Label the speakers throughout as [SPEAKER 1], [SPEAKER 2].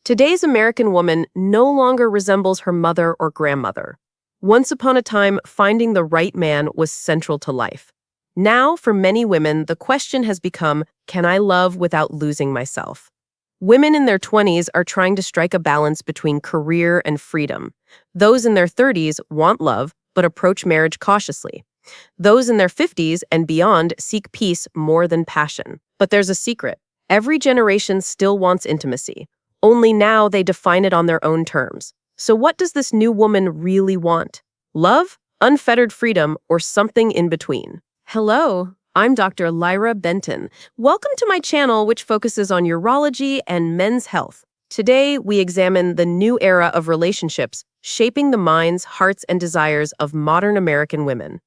[SPEAKER 1] Today's American woman no longer resembles her mother or grandmother. Once upon a time, finding the right man was central to life. Now, for many women, the question has become, can I love without losing myself? Women in their 20s are trying to strike a balance between career and freedom. Those in their 30s want love, but approach marriage cautiously. Those in their 50s and beyond seek peace more than passion. But there's a secret. Every generation still wants intimacy. Only now they define it on their own terms. So what does this new woman really want? Love, unfettered freedom, or something in between? Hello, I'm Dr. Lyra Benton. Welcome to my channel, which focuses on urology and men's health. Today, we examine the new era of relationships shaping the minds, hearts, and desires of modern American women.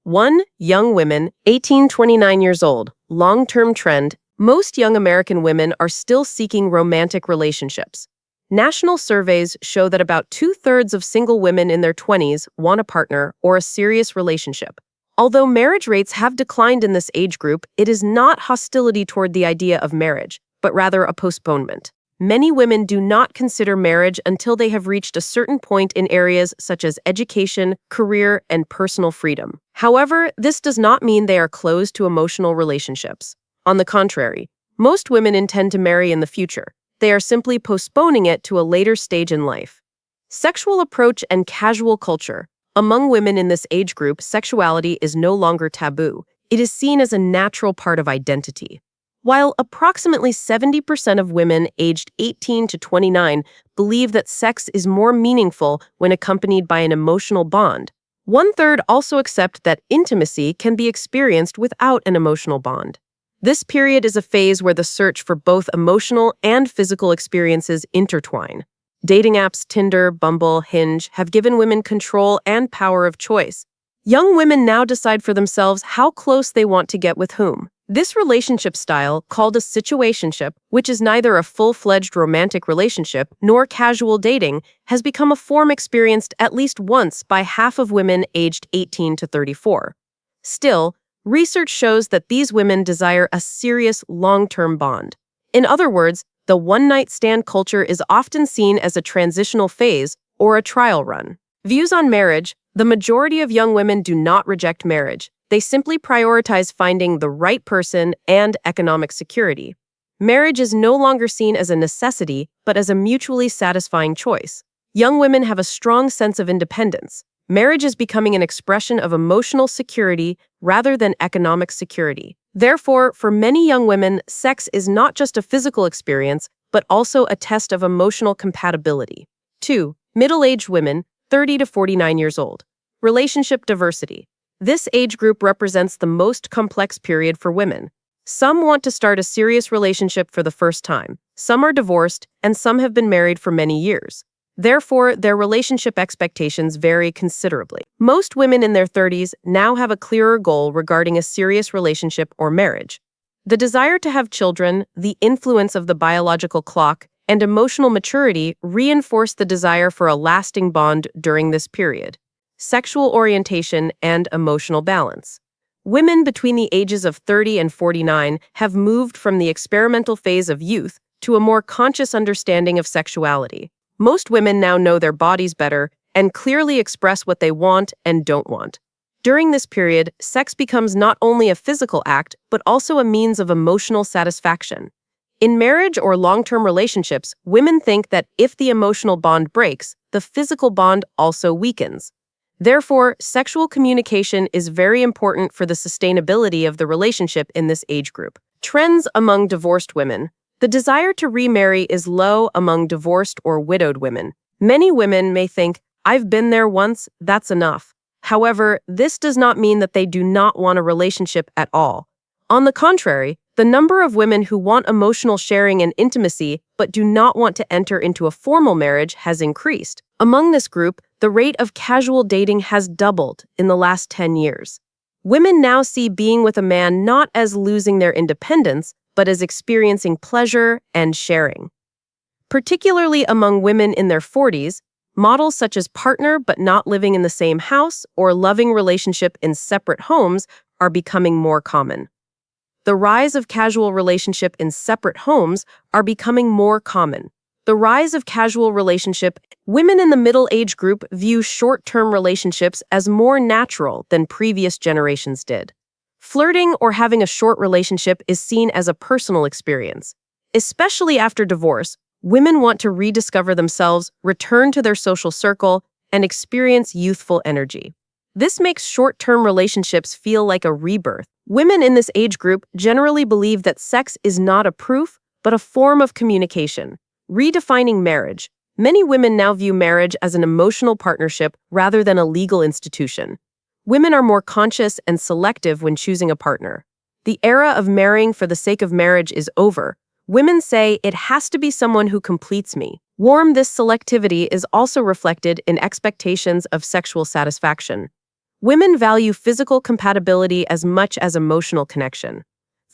[SPEAKER 1] 1. Young women, 18-29 years old. Long-term trend. Most young American women are still seeking romantic relationships. National surveys show that about 2/3 of single women in their 20s want a partner or a serious relationship. Although marriage rates have declined in this age group, it is not hostility toward the idea of marriage, but rather a postponement. Many women do not consider marriage until they have reached a certain point in areas such as education, career, and personal freedom. However, this does not mean they are closed to emotional relationships. On the contrary, most women intend to marry in the future. They are simply postponing it to a later stage in life. Sexual approach and casual culture. Among women in this age group, sexuality is no longer taboo. It is seen as a natural part of identity. While approximately 70% of women aged 18 to 29 believe that sex is more meaningful when accompanied by an emotional bond, 1/3 also accept that intimacy can be experienced without an emotional bond. This period is a phase where the search for both emotional and physical experiences intertwine. Dating apps Tinder, Bumble, Hinge have given women control and power of choice. Young women now decide for themselves how close they want to get with whom. This relationship style, called a situationship, which is neither a full-fledged romantic relationship nor casual dating, has become a form experienced at least once by half of women aged 18 to 34. Still, research shows that these women desire a serious, long-term bond. In other words, the one-night stand culture is often seen as a transitional phase or a trial run. Views on marriage. The majority of young women do not reject marriage. They simply prioritize finding the right person and economic security. Marriage is no longer seen as a necessity, but as a mutually satisfying choice. Young women have a strong sense of independence. Marriage is becoming an expression of emotional security rather than economic security. Therefore, for many young women, sex is not just a physical experience, but also a test of emotional compatibility. 2. Middle-aged women, 30 to 49 years old. Relationship diversity. This age group represents the most complex period for women. Some want to start a serious relationship for the first time. Some are divorced, and some have been married for many years. Therefore, their relationship expectations vary considerably. Most women in their 30s now have a clearer goal regarding a serious relationship or marriage. The desire to have children, the influence of the biological clock, and emotional maturity reinforce the desire for a lasting bond during this period. Sexual orientation and emotional balance. Women between the ages of 30 and 49 have moved from the experimental phase of youth to a more conscious understanding of sexuality. Most women now know their bodies better and clearly express what they want and don't want. During this period, sex becomes not only a physical act, but also a means of emotional satisfaction. In marriage or long-term relationships, women think that if the emotional bond breaks, the physical bond also weakens. Therefore, sexual communication is very important for the sustainability of the relationship in this age group. Trends among divorced women. The desire to remarry is low among divorced or widowed women. Many women may think, I've been there once, that's enough. However, this does not mean that they do not want a relationship at all. On the contrary, the number of women who want emotional sharing and intimacy but do not want to enter into a formal marriage has increased. Among this group, the rate of casual dating has doubled in the last 10 years. Women now see being with a man not as losing their independence, but as experiencing pleasure and sharing. Particularly among women in their 40s, models such as partner but not living in the same house or loving relationship in separate homes are becoming more common. The rise of casual relationship in separate homes are becoming more common. The rise of casual relationship. Women in the middle age group view short-term relationships as more natural than previous generations did. Flirting or having a short relationship is seen as a personal experience. Especially after divorce, women want to rediscover themselves, return to their social circle, and experience youthful energy. This makes short-term relationships feel like a rebirth. Women in this age group generally believe that sex is not a proof, but a form of communication. Redefining marriage. Many women now view marriage as an emotional partnership rather than a legal institution. Women are more conscious and selective when choosing a partner. The era of marrying for the sake of marriage is over. Women say it has to be someone who completes me. This selectivity is also reflected in expectations of sexual satisfaction. Women value physical compatibility as much as emotional connection.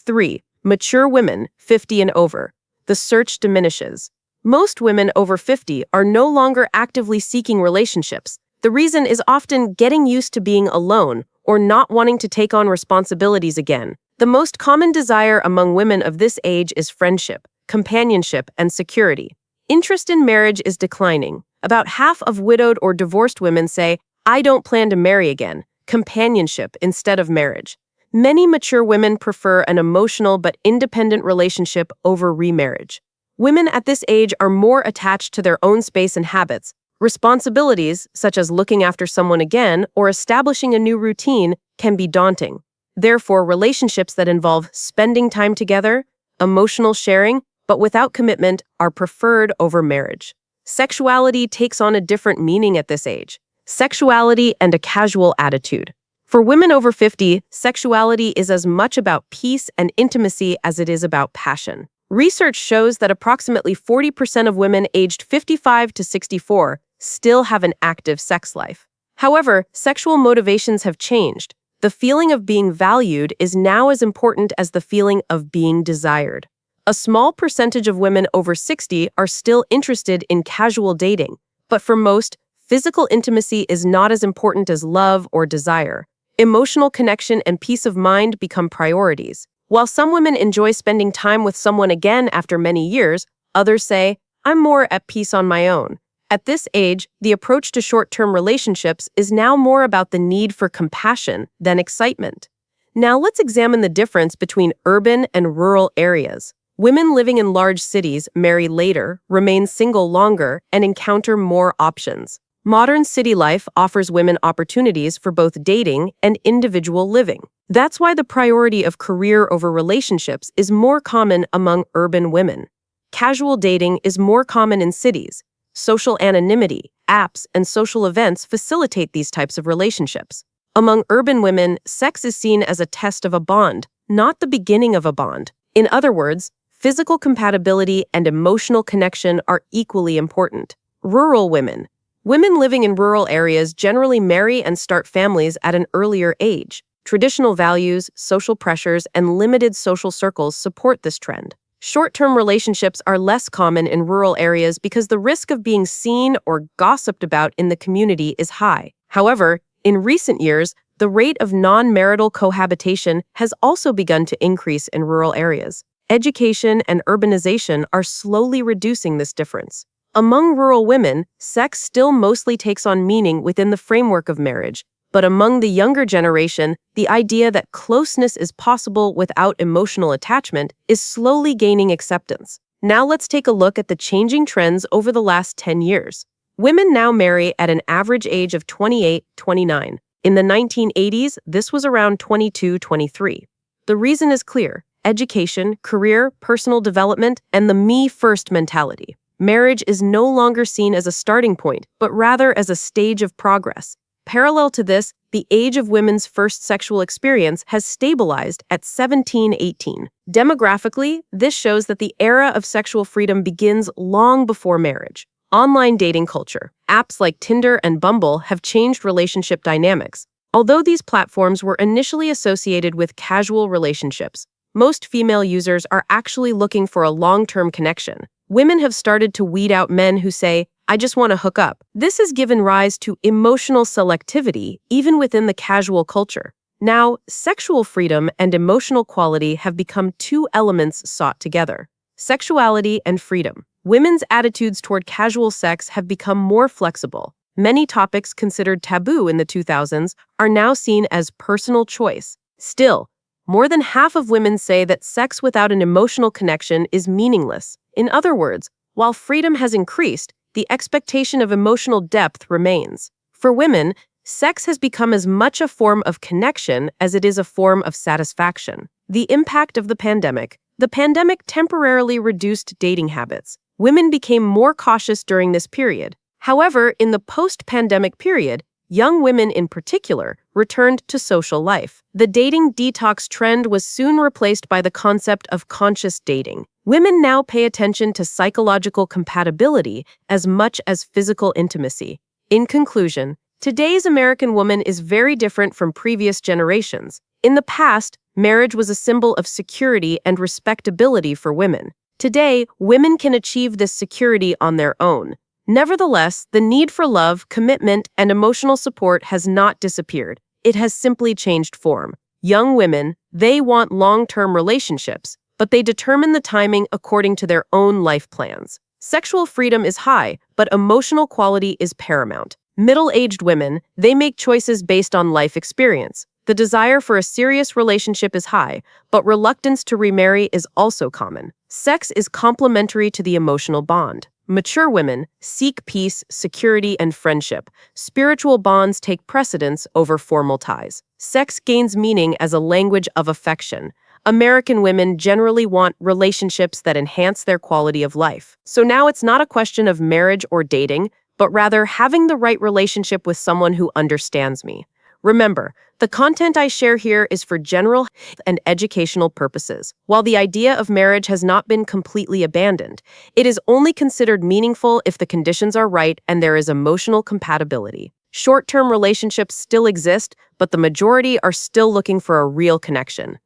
[SPEAKER 1] 3. Mature women, 50 and over. The search diminishes. Most women over 50 are no longer actively seeking relationships. The reason is often getting used to being alone or not wanting to take on responsibilities again. The most common desire among women of this age is friendship, companionship, and security. Interest in marriage is declining. About half of widowed or divorced women say, "I don't plan to marry again," companionship instead of marriage. Many mature women prefer an emotional but independent relationship over remarriage. Women at this age are more attached to their own space and habits. Responsibilities, such as looking after someone again or establishing a new routine, can be daunting. Therefore, relationships that involve spending time together, emotional sharing, but without commitment, are preferred over marriage. Sexuality takes on a different meaning at this age. Sexuality and a casual attitude. For women over 50, sexuality is as much about peace and intimacy as it is about passion. Research shows that approximately 40% of women aged 55 to 64 still have an active sex life. However, sexual motivations have changed. The feeling of being valued is now as important as the feeling of being desired. A small percentage of women over 60 are still interested in casual dating, but for most, physical intimacy is not as important as love or desire. Emotional connection and peace of mind become priorities. While some women enjoy spending time with someone again after many years, others say, "I'm more at peace on my own." At this age, the approach to short-term relationships is now more about the need for compassion than excitement. Now let's examine the difference between urban and rural areas. Women living in large cities marry later, remain single longer, and encounter more options. Modern city life offers women opportunities for both dating and individual living. That's why the priority of career over relationships is more common among urban women. Casual dating is more common in cities. Social anonymity, apps, and social events facilitate these types of relationships. Among urban women, sex is seen as a test of a bond, not the beginning of a bond. In other words, physical compatibility and emotional connection are equally important. Rural women. Women living in rural areas generally marry and start families at an earlier age. Traditional values, social pressures, and limited social circles support this trend. Short-term relationships are less common in rural areas because the risk of being seen or gossiped about in the community is high. However, in recent years, the rate of non-marital cohabitation has also begun to increase in rural areas. Education and urbanization are slowly reducing this difference. Among rural women, sex still mostly takes on meaning within the framework of marriage, but among the younger generation, the idea that closeness is possible without emotional attachment is slowly gaining acceptance. Now let's take a look at the changing trends over the last 10 years. Women now marry at an average age of 28-29. In the 1980s, this was around 22-23. The reason is clear: education, career, personal development, and the me-first mentality. Marriage is no longer seen as a starting point, but rather as a stage of progress. Parallel to this, the age of women's first sexual experience has stabilized at 17-18. Demographically, this shows that the era of sexual freedom begins long before marriage. Online dating culture. Apps like Tinder and Bumble have changed relationship dynamics. Although these platforms were initially associated with casual relationships, most female users are actually looking for a long-term connection. Women have started to weed out men who say, "I just want to hook up." This has given rise to emotional selectivity even within the casual culture. Now, sexual freedom and emotional quality have become two elements sought together. Sexuality and freedom. women's attitudes toward casual sex have become more flexible. Many topics considered taboo in the 2000s are now seen as personal choice. Still, more than half of women say that sex without an emotional connection is meaningless. In other words, while freedom has increased, the expectation of emotional depth remains. For women, sex has become as much a form of connection as it is a form of satisfaction. The impact of the pandemic. The pandemic temporarily reduced dating habits. Women became more cautious during this period. However, in the post-pandemic period, young women in particular returned to social life. The dating detox trend was soon replaced by the concept of conscious dating. Women now pay attention to psychological compatibility as much as physical intimacy. In conclusion, today's American woman is very different from previous generations. In the past, marriage was a symbol of security and respectability for women. Today, women can achieve this security on their own. Nevertheless, the need for love, commitment, and emotional support has not disappeared. It has simply changed form. Young women, they want long-term relationships, but they determine the timing according to their own life plans. Sexual freedom is high, but emotional quality is paramount. Middle-aged women, they make choices based on life experience. The desire for a serious relationship is high, but reluctance to remarry is also common. Sex is complementary to the emotional bond. Mature women seek peace, security, and friendship. Spiritual bonds take precedence over formal ties. Sex gains meaning as a language of affection. American women generally want relationships that enhance their quality of life. So now it's not a question of marriage or dating, but rather having the right relationship with someone who understands me. Remember, the content I share here is for general and educational purposes. While the idea of marriage has not been completely abandoned, it is only considered meaningful if the conditions are right and there is emotional compatibility. Short-term relationships still exist, but the majority are still looking for a real connection.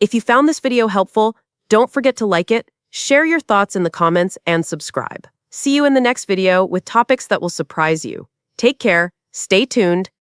[SPEAKER 1] If you found this video helpful, don't forget to like it, share your thoughts in the comments, and subscribe. See you in the next video with topics that will surprise you. Take care, stay tuned,